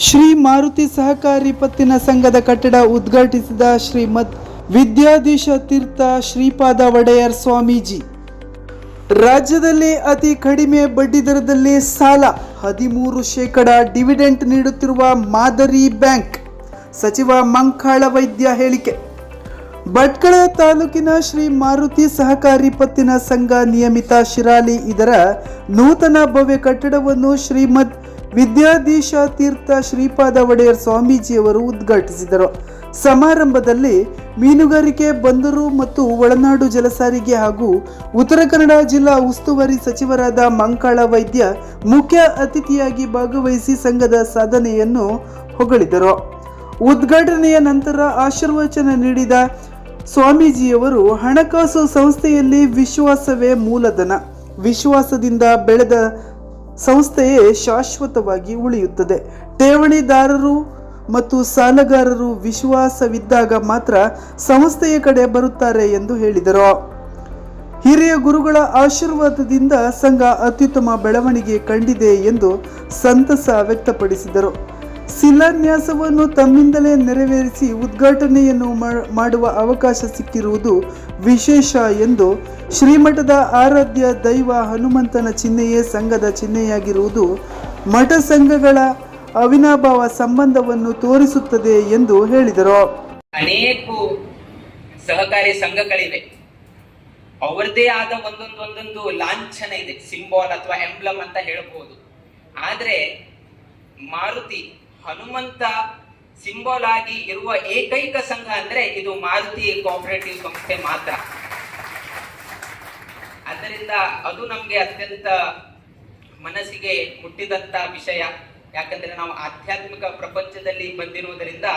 ಶ್ರೀ ಮಾರುತಿ ಸಹಕಾರಿ ಪತ್ತಿನ ಸಂಘದ ಕಟ್ಟಡ ಉದ್ಘಾಟಿಸಿದ ಶ್ರೀಮದ್ ವಿದ್ಯಾಧೀಶ ತೀರ್ಥ ಶ್ರೀಪಾದ ಒಡೆಯರ್ ಸ್ವಾಮೀಜಿ. ರಾಜ್ಯದಲ್ಲಿ ಅತಿ ಕಡಿಮೆ ಬಡ್ಡಿದರದಲ್ಲಿ ಸಾಲ, 13% ಡಿವಿಡೆಂಟ್ ನೀಡುತ್ತಿರುವ ಮಾದರಿ ಬ್ಯಾಂಕ್. ಸಚಿವ ಮಂಕಾಳ ವೈದ್ಯ ಹೇಳಿಕೆ. ಭಟ್ಕಳ ತಾಲೂಕಿನ ಶ್ರೀ ಮಾರುತಿ ಸಹಕಾರಿ ಪತ್ತಿನ ಸಂಘ ನಿಯಮಿತ ಶಿರಾಲಿ ಇದರ ನೂತನ ಭವ್ಯ ಕಟ್ಟಡವನ್ನು ಶ್ರೀಮದ್ ವಿದ್ಯಾಧೀಶ ತೀರ್ಥ ಶ್ರೀಪಾದ ಒಡೆಯರ್ ಸ್ವಾಮೀಜಿಯವರು ಉದ್ಘಾಟಿಸಿದರು. ಸಮಾರಂಭದಲ್ಲಿ ಮೀನುಗಾರಿಕೆ, ಬಂದರು ಮತ್ತು ಒಳನಾಡು ಜಲಸಾರಿಗೆ ಹಾಗೂ ಉತ್ತರ ಕನ್ನಡ ಜಿಲ್ಲಾ ಉಸ್ತುವಾರಿ ಸಚಿವರಾದ ಮಂಕಾಳ ವೈದ್ಯ ಮುಖ್ಯ ಅತಿಥಿಯಾಗಿ ಭಾಗವಹಿಸಿ ಸಂಘದ ಸಾಧನೆಯನ್ನು ಹೊಗಳಿದರು. ಉದ್ಘಾಟನೆಯ ನಂತರ ಆಶೀರ್ವಚನ ನೀಡಿದ ಸ್ವಾಮೀಜಿಯವರು, ಹಣಕಾಸು ಸಂಸ್ಥೆಯಲ್ಲಿ ವಿಶ್ವಾಸವೇ ಮೂಲಧನ. ವಿಶ್ವಾಸದಿಂದ ಬೆಳೆದ ಸಂಸ್ಥೆಯೇ ಶಾಶ್ವತವಾಗಿ ಉಳಿಯುತ್ತದೆ. ಠೇವಣಿದಾರರು ಮತ್ತು ಸಾಲಗಾರರು ವಿಶ್ವಾಸವಿದ್ದಾಗ ಮಾತ್ರ ಸಂಸ್ಥೆಯ ಕಡೆ ಬರುತ್ತಾರೆ ಎಂದು ಹೇಳಿದರು. ಹಿರಿಯ ಗುರುಗಳ ಆಶೀರ್ವಾದದಿಂದ ಸಂಘ ಅತ್ಯುತ್ತಮ ಬೆಳವಣಿಗೆ ಕಂಡಿದೆ ಎಂದು ಸಂತಸ ವ್ಯಕ್ತಪಡಿಸಿದರು. ಶಿಲಾನ್ಯಾಸವನ್ನು ತಮ್ಮಿಂದಲೇ ನೆರವೇರಿಸಿ ಉದ್ಘಾಟನೆಯನ್ನು ಮಾಡುವ ಅವಕಾಶ ಸಿಕ್ಕಿರುವುದು ವಿಶೇಷ ಎಂದು, ಶ್ರೀಮಠದ ಆರಾಧ್ಯ ದೈವ ಹನುಮಂತನ ಚಿಹ್ನೆಯೇ ಸಂಘದ ಚಿಹ್ನೆಯಾಗಿರುವುದು ಮಠ ಸಂಘಗಳ ಅವಿನಾಭಾವ ಸಂಬಂಧವನ್ನು ತೋರಿಸುತ್ತದೆ ಎಂದು ಹೇಳಿದರು. ಅನೇಕ ಸಹಕಾರಿ ಸಂಘಗಳಿವೆ, ಅವರದೇ ಆದ ಒಂದೊಂದು ಲಾಂಛನ ಇದೆ, ಸಿಂಬಾಲ್ ಅಥವಾ ಎಂಬ್ಲಮ್ ಅಂತ ಹೇಳ್ಬೋದು. ಆದ್ರೆ ಮಾರುತಿ ಹನುಮಂತ ಸಿಂಬಾಲ್ ಆಗಿ ಇರುವ ಏಕೈಕ ಸಂಘ ಅಂದ್ರೆ ಇದು ಮಾರುತಿ ಕೋಆಪರೇಟಿವ್ ಸಂಸ್ಥೆ ಮಾತ್ರ. ಆದ್ದರಿಂದ ಅದು ನಮ್ಗೆ ಅತ್ಯಂತ ಮನಸ್ಸಿಗೆ ಮುಟ್ಟಿದಂತ ವಿಷಯ. ಯಾಕಂದ್ರೆ ನಾವು ಆಧ್ಯಾತ್ಮಿಕ ಪ್ರಪಂಚದಲ್ಲಿ ಬಂದಿರುವುದರಿಂದ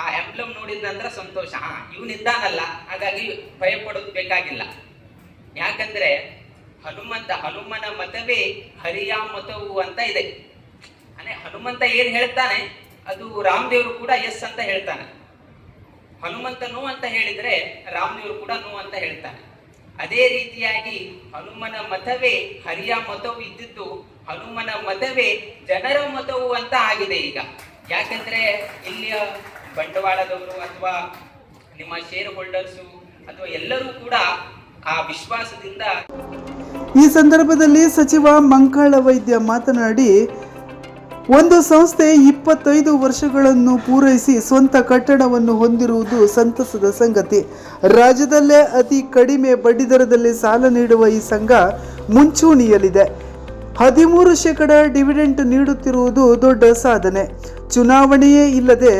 ಆ ಎಂಬ್ಲಮ್ ನೋಡಿದ ನಂತರ ಸಂತೋಷ, ಇವನಿದ್ದಾನಲ್ಲ, ಹಾಗಾಗಿ ಭಯ ಪಡೋದು ಬೇಕಾಗಿಲ್ಲ. ಯಾಕಂದ್ರೆ ಹನುಮನ ಮತವೇ ಹರಿಯ ಮತವು ಅಂತ ಇದೆ. ಅಂದ್ರೆ ಹನುಮಂತ ಏನ್ ಹೇಳ್ತಾನೆ ಅದು ರಾಮದೇವರು ಕೂಡ ಎಸ್ ಅಂತ ಹೇಳ್ತಾನೆ. ಹನುಮಂತ ನೋ ಅಂತ ಹೇಳಿದ್ರೆ ರಾಮದೇವರು ಕೂಡ ನೋ ಅಂತ ಹೇಳ್ತಾನೆ. ಅದೇ ರೀತಿಯಾಗಿ ಹನುಮನ ಮತವೇ ಹರಿಯ ಮತವು ಇದ್ದಿದ್ದು ಹನುಮನ ಮತವೇ ಜನರ ಮತವು ಅಂತ ಆಗಿದೆ ಈಗ. ಯಾಕಂದ್ರೆ ಇಲ್ಲಿಯ ಬಂಡವಾಳದವರು ಅಥವಾ ನಿಮ್ಮ ಶೇರ್ ಹೋಲ್ಡರ್ಸು ಅಥವಾ ಎಲ್ಲರೂ ಕೂಡ ಆ ವಿಶ್ವಾಸದಿಂದ. ಈ ಸಂದರ್ಭದಲ್ಲಿ ಸಚಿವ ಮಂಕಾಳ ವೈದ್ಯ ಮಾತನಾಡಿ, ಒಂದು ಸಂಸ್ಥೆ 25 ವರ್ಷಗಳನ್ನು ಪೂರೈಸಿ ಸ್ವಂತ ಕಟ್ಟಡವನ್ನು ಹೊಂದಿರುವುದು ಸಂತಸದ ಸಂಗತಿ. ರಾಜ್ಯದಲ್ಲೇ ಅತಿ ಕಡಿಮೆ ಬಡ್ಡಿದರದಲ್ಲಿ ಸಾಲ ನೀಡುವ ಈ ಸಂಘ ಮುಂಚೂಣಿಯಲ್ಲಿದೆ. 13% ಡಿವಿಡೆಂಟ್ ನೀಡುತ್ತಿರುವುದು ದೊಡ್ಡ ಸಾಧನೆ. ಚುನಾವಣೆಯೇ ಇಲ್ಲದೆ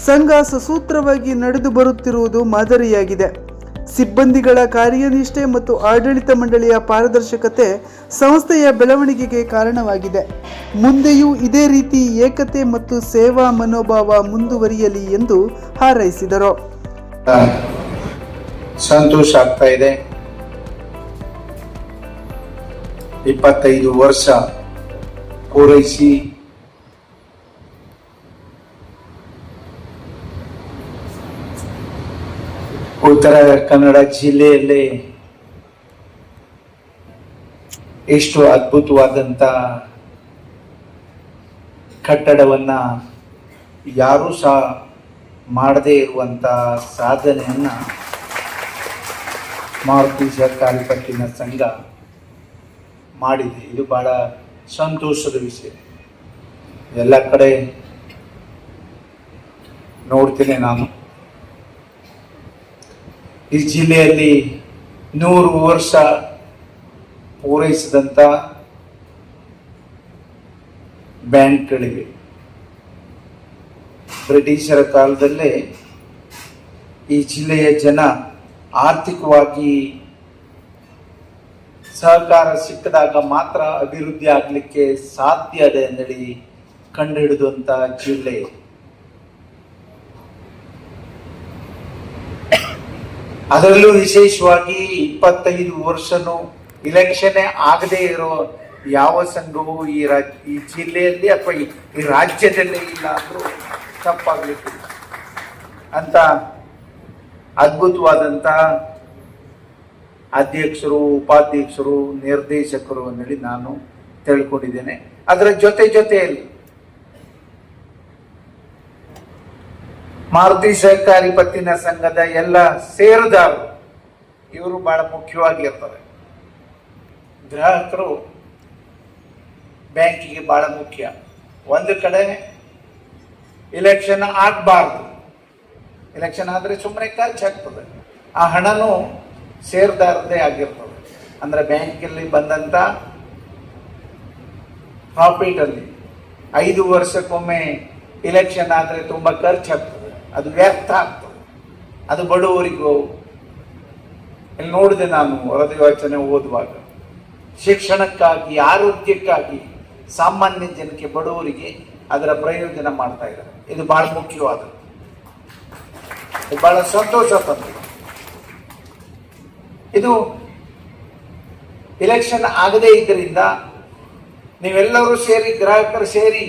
ಸಂಘ ಸಸೂತ್ರವಾಗಿ ನಡೆದು ಬರುತ್ತಿರುವುದು ಮಾದರಿಯಾಗಿದೆ. ಸಿಬ್ಬಂದಿಗಳ ಕಾರ್ಯನಿಷ್ಠೆ ಮತ್ತು ಆಡಳಿತ ಮಂಡಳಿಯ ಪಾರದರ್ಶಕತೆ ಸಂಸ್ಥೆಯ ಬೆಳವಣಿಗೆಗೆ ಕಾರಣವಾಗಿದೆ. ಮುಂದೆಯೂ ಇದೇ ರೀತಿ ಏಕತೆ ಮತ್ತು ಸೇವಾ ಮನೋಭಾವ ಮುಂದುವರಿಯಲಿ ಎಂದು ಹಾರೈಸಿದರು. ಸಂತೋಷ ಆಗ್ತಾ ಇದೆ. 25 ವರ್ಷ ಪೂರೈಸಿ ಉತ್ತರ ಕನ್ನಡ ಜಿಲ್ಲೆಯಲ್ಲಿ ಎಷ್ಟು ಅದ್ಭುತವಾದಂತ ಕಟ್ಟಡವನ್ನ ಯಾರೂ ಸಹ ಮಾಡದೇ ಇರುವಂತ ಸಾಧನೆಯನ್ನ ಮಾರುತಿ ಸಹಕಾರಿ ಪತ್ತಿನ ಸಂಘ ಮಾಡಿದೆ. ಇದು ಬಹಳ ಸಂತೋಷದ ವಿಷಯ. ಎಲ್ಲ ಕಡೆ ನೋಡ್ತೀನಿ ನಾನು. ಈ ಜಿಲ್ಲೆಯಲ್ಲಿ 100 ವರ್ಷ ಪೂರೈಸಿದಂಥ ಬ್ಯಾಂಕ್ಗಳಿವೆ. ಬ್ರಿಟಿಷರ ಕಾಲದಲ್ಲೇ ಈ ಜಿಲ್ಲೆಯ ಜನ ಆರ್ಥಿಕವಾಗಿ ಸಹಕಾರ ಸಿಕ್ಕಿದಾಗ ಮಾತ್ರ ಅಭಿವೃದ್ಧಿ ಆಗಲಿಕ್ಕೆ ಸಾಧ್ಯ ಇದೆ ಅಂದೇಳಿ ಕಂಡುಹಿಡಿದಂಥ ಜಿಲ್ಲೆ. ಅದರಲ್ಲೂ ವಿಶೇಷವಾಗಿ 25 ವರ್ಷನೂ ಇಲೆಕ್ಷನ್ ಆಗದೆ ಇರೋ ಯಾವ ಸಂಘವು ಈ ಜಿಲ್ಲೆಯಲ್ಲಿ ಅಥವಾ ಈ ರಾಜ್ಯದಲ್ಲೇ ಇಲ್ಲ ಅಂದ್ರೂ ತಪ್ಪಾಗ್ಲಿಕ್ಕೆ ಅಂತ ಅದ್ಭುತವಾದಂತ ಅಧ್ಯಕ್ಷರು, ಉಪಾಧ್ಯಕ್ಷರು, ನಿರ್ದೇಶಕರು ಅಂತೇಳಿ ನಾನು ತಿಳ್ಕೊಂಡಿದ್ದೇನೆ. ಅದರ ಜೊತೆಯಲ್ಲಿ ಮಾರುತಿ ಸಹಕಾರಿ ಪತ್ತಿನ ಸಂಘದ ಎಲ್ಲ ಷೇರುದಾರರು ಇವರು ಬಹಳ ಮುಖ್ಯವಾಗಿರ್ತಾರೆ. ಗ್ರಾಹಕರು ಬ್ಯಾಂಕಿಗೆ ಬಹಳ ಮುಖ್ಯ. ಒಂದು ಕಡೆ ಇಲೆಕ್ಷನ್ ಆಗಬಾರ್ದು, ಇಲೆಕ್ಷನ್ ಆದರೆ ಸುಮ್ಮನೆ ಖರ್ಚಾಗ್ತದೆ. ಆ ಹಣನೂ ಷೇರುದಾರದೇ ಆಗಿರ್ತದೆ. ಅಂದರೆ ಬ್ಯಾಂಕಲ್ಲಿ ಬಂದಂಥ ಪ್ರಾಫಿಟಲ್ಲಿ 5 ವರ್ಷಕ್ಕೊಮ್ಮೆ ಇಲೆಕ್ಷನ್ ಆದರೆ ತುಂಬ ಖರ್ಚಾಗ್ತದೆ, ಅದು ವ್ಯರ್ಥ ಆಗ್ತದೆ. ಅದು ಬಡವರಿಗೂ, ಇಲ್ಲಿ ನೋಡಿದೆ ನಾನು ವರದಿ ವಾಚನೆ ಓದುವಾಗ, ಶಿಕ್ಷಣಕ್ಕಾಗಿ, ಆರೋಗ್ಯಕ್ಕಾಗಿ, ಸಾಮಾನ್ಯ ಜನಕ್ಕೆ, ಬಡವರಿಗೆ ಅದರ ಪ್ರಯೋಜನ ಮಾಡ್ತಾ ಇದ್ದಾರೆ. ಇದು ಬಹಳ ಮುಖ್ಯವಾದದ್ದು, ಬಹಳ ಸಂತೋಷ ತಂದು. ಇದು ಇಲೆಕ್ಷನ್ ಆಗದೇ ಇದ್ದರಿಂದ ನೀವೆಲ್ಲರೂ ಸೇರಿ, ಗ್ರಾಹಕರು ಸೇರಿ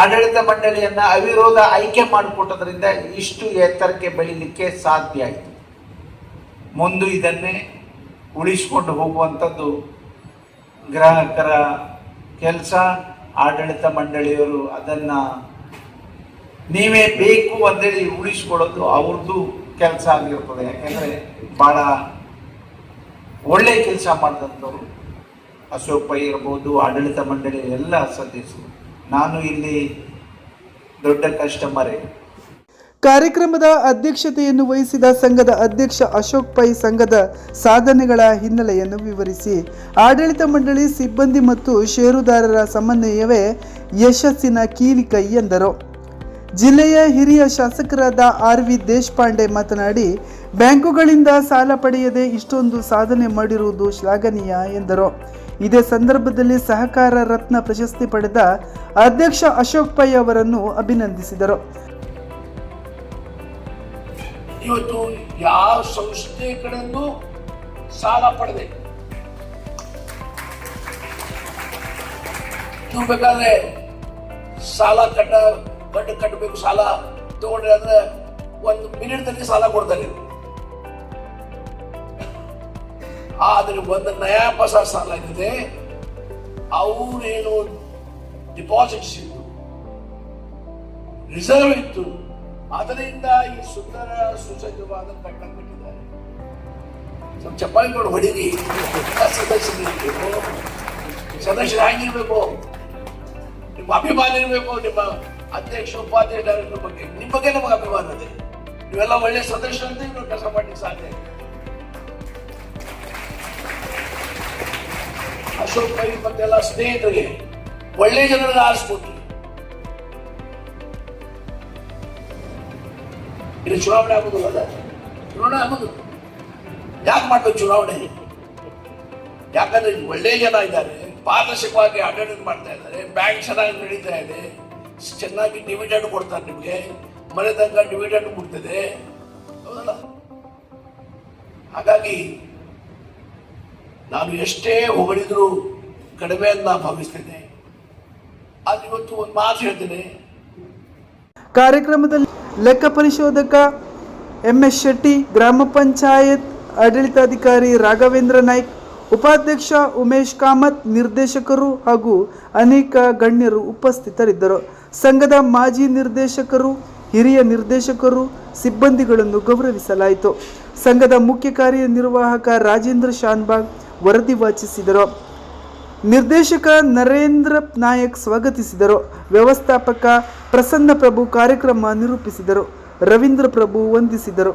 ಆಡಳಿತ ಮಂಡಳಿಯನ್ನ ಅವಿರೋಧ ಆಯ್ಕೆ ಮಾಡಿಕೊಟ್ಟದ್ರಿಂದ ಇಷ್ಟು ಎತ್ತರಕ್ಕೆ ಬೆಳೀಲಿಕ್ಕೆ ಸಾಧ್ಯ ಆಯಿತು. ಮುಂದೆ ಇದನ್ನೇ ಉಳಿಸಿಕೊಂಡು ಹೋಗುವಂಥದ್ದು ಗ್ರಾಹಕರ ಕೆಲಸ. ಆಡಳಿತ ಮಂಡಳಿಯವರು ಅದನ್ನ ನೀವೇ ಬೇಕು ಅಂತೇಳಿ ಉಳಿಸ್ಕೊಡೋದು ಅವ್ರದ್ದು ಕೆಲಸ ಆಗಿರ್ತದೆ. ಯಾಕೆಂದ್ರೆ ಬಹಳ ಒಳ್ಳೆ ಕೆಲಸ ಮಾಡಿದಂಥವ್ರು ಅಶೋಕ್ ಪೈ ಇರ್ಬೋದು, ಆಡಳಿತ ಮಂಡಳಿ ಎಲ್ಲ ಸದಸ್ಯರು. ನಾನು ಇಲ್ಲಿ ದೊಡ್ಡ ಕಸ್ಟಮರೇ. ಕಾರ್ಯಕ್ರಮದ ಅಧ್ಯಕ್ಷತೆಯನ್ನು ವಹಿಸಿದ ಸಂಘದ ಅಧ್ಯಕ್ಷ ಅಶೋಕ್ ಪೈ ಸಂಘದ ಸಾಧನೆಗಳ ಹಿನ್ನೆಲೆಯನ್ನು ವಿವರಿಸಿ, ಆಡಳಿತ ಮಂಡಳಿ ಸಿಬ್ಬಂದಿ ಮತ್ತು ಷೇರುದಾರರ ಸಮನ್ವಯವೇ ಯಶಸ್ಸಿನ ಕೀಲಿಕೈ ಎಂದರು. ಜಿಲ್ಲೆಯ ಹಿರಿಯ ಶಾಸಕರಾದ RV ದೇಶಪಾಂಡೆ ಮಾತನಾಡಿ, ಬ್ಯಾಂಕುಗಳಿಂದ ಸಾಲ ಪಡೆಯದೆ ಇಷ್ಟೊಂದು ಸಾಧನೆ ಮಾಡಿರುವುದು ಶ್ಲಾಘನೀಯ ಎಂದರು. ಇದೇ ಸಂದರ್ಭದಲ್ಲಿ ಸಹಕಾರ ರತ್ನ ಪ್ರಶಸ್ತಿ ಪಡೆದ ಅಧ್ಯಕ್ಷ ಅಶೋಕ್ ಪೈ ಅವರನ್ನು ಅಭಿನಂದಿಸಿದರು. ಇವತ್ತು ಯಾವ ಸಂಸ್ಥೆ ಕಡೆಯಿಂದ ಸಾಲ ಪಡೆದೆ ನೀವು ಬೇಕಾದ್ರೆ ಸಾಲ ಕಟ್ಟಬೇಕು, ಸಾಲ ತಗೊಂಡ್ರೆ ಅಂದ್ರೆ 1 ಮಿನಿಟ್ದಲ್ಲಿ ಸಾಲ ಕೊಡ್ತಾರೆ. ಆದ್ರೆ 1 ನಯಾ ಪೈಸ ಸಾಲ ಇದೆ, ಅವರೇನು ಡಿಪಾಸಿಟ್ಸ್ ಇತ್ತು, ರಿಸರ್ವ್ ಇತ್ತು, ಅದರಿಂದ ಈ ಸುಂದರ ಸುಸಜ್ಜವಾದ ಕಟ್ಟಡ ಕಟ್ಟಿದ್ದಾರೆ. ಸ್ವಲ್ಪ ಚಪ್ಪಾಳಿ ಮಾಡಿ ಹೊಡೀರಿ. ಸದಸ್ಯರು ಹೇಗಿರ್ಬೇಕು, ನಿಮ್ಮ ಅಭಿಮಾನ ಇರಬೇಕು. ನಿಮ್ಮ ಅಧ್ಯಕ್ಷ, ಉಪಾಧ್ಯಕ್ಷ, ಡೈರೆಕ್ಟರ್ ಬಗ್ಗೆ, ನಿಮ್ಮ ಬಗ್ಗೆ ನಮಗೆ ಅಭಿಮಾನ ಇದೆ. ನೀವೆಲ್ಲ ಒಳ್ಳೆ ಸದಸ್ಯರು ಅಂತ ಇವ್ರು ಕೆಲಸ ಮಾಡ್ಲಿಕ್ಕೆ ಸಾಧ್ಯ. ಅಶೋಕ್ ಪೈ ಮತ್ತೆಲ್ಲ ಸ್ನೇಹಿತರಿಗೆ, ಒಳ್ಳೆ ಜನರಿಗೆ ಆರಿಸ್ಕೊಟ್ರಿ. ಇಲ್ಲಿ ಚುನಾವಣೆ ಆಗುದಿಲ್ಲ, ಚುನಾವಣೆ ಆಗುದು. ಯಾಕೆ ಮಾಡ್ಬೇಕು ಚುನಾವಣೆ? ಯಾಕಂದ್ರೆ ಒಳ್ಳೆ ಜನ ಇದ್ದಾರೆ, ಪಾರದರ್ಶಕವಾಗಿ ಆಡಳಿತ ಮಾಡ್ತಾ ಇದ್ದಾರೆ, ಬ್ಯಾಂಕ್ ಚೆನ್ನಾಗಿ ನಡೀತಾ ಇದೆ, ಚೆನ್ನಾಗಿ ಡಿವಿಡೆಂಡ್ ಕೊಡ್ತಾರೆ ನಿಮಗೆ, ಮನೆ ತನಕ ಡಿವಿಡೆಂಡ್ ಕೊಡ್ತದೆ, ಹೌದಲ್ಲ? ಹಾಗಾಗಿ ನಾನು ಎಷ್ಟೇ ಹೊಗಳಿದ್ರು ಕಡಿಮೆ ಅಂತ ಭಾವಿಸ್ತೇನೆ. ಅದು ಇವತ್ತು ಒಂದು ಮಾತು ಹೇಳ್ತೇನೆ. ಕಾರ್ಯಕ್ರಮದಲ್ಲಿ ಲೆಕ್ಕ ಪರಿಶೋಧಕ MS ಶೆಟ್ಟಿ, ಗ್ರಾಮ ಪಂಚಾಯತ್ ಆಡಳಿತಾಧಿಕಾರಿ ರಾಘವೇಂದ್ರ ನಾಯ್ಕ್, ಉಪಾಧ್ಯಕ್ಷ ಉಮೇಶ್ ಕಾಮತ್, ನಿರ್ದೇಶಕರು ಹಾಗೂ ಅನೇಕ ಗಣ್ಯರು ಉಪಸ್ಥಿತರಿದ್ದರು. ಸಂಘದ ಮಾಜಿ ನಿರ್ದೇಶಕರು, ಹಿರಿಯ ನಿರ್ದೇಶಕರು, ಸಿಬ್ಬಂದಿಗಳನ್ನು ಗೌರವಿಸಲಾಯಿತು. ಸಂಘದ ಮುಖ್ಯ ಕಾರ್ಯನಿರ್ವಾಹಕ ರಾಜೇಂದ್ರ ಶಾನ್ಬಾಗ್ ವರದಿ ವಾಚಿಸಿದರು. ನಿರ್ದೇಶಕ ನರೇಂದ್ರ ನಾಯಕ್ ಸ್ವಾಗತಿಸಿದರು. ವ್ಯವಸ್ಥಾಪಕ ಪ್ರಸನ್ನ ಪ್ರಭು ಕಾರ್ಯಕ್ರಮ ನಿರೂಪಿಸಿದರು. ರವೀಂದ್ರ ಪ್ರಭು ವಂದಿಸಿದರು.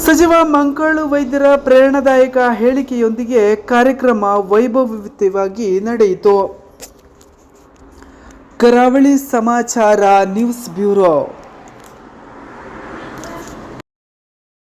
ಸಚಿವ ಮಂಕಾಳು ವೈದ್ಯರ ಪ್ರೇರಣಾದಾಯಕ ಹೇಳಿಕೆಯೊಂದಿಗೆ ಕಾರ್ಯಕ್ರಮ ವೈಭವಯುತವಾಗಿ ನಡೆಯಿತು. ಕರಾವಳಿ ಸಮಾಚಾರ ನ್ಯೂಸ್ ಬ್ಯೂರೋ.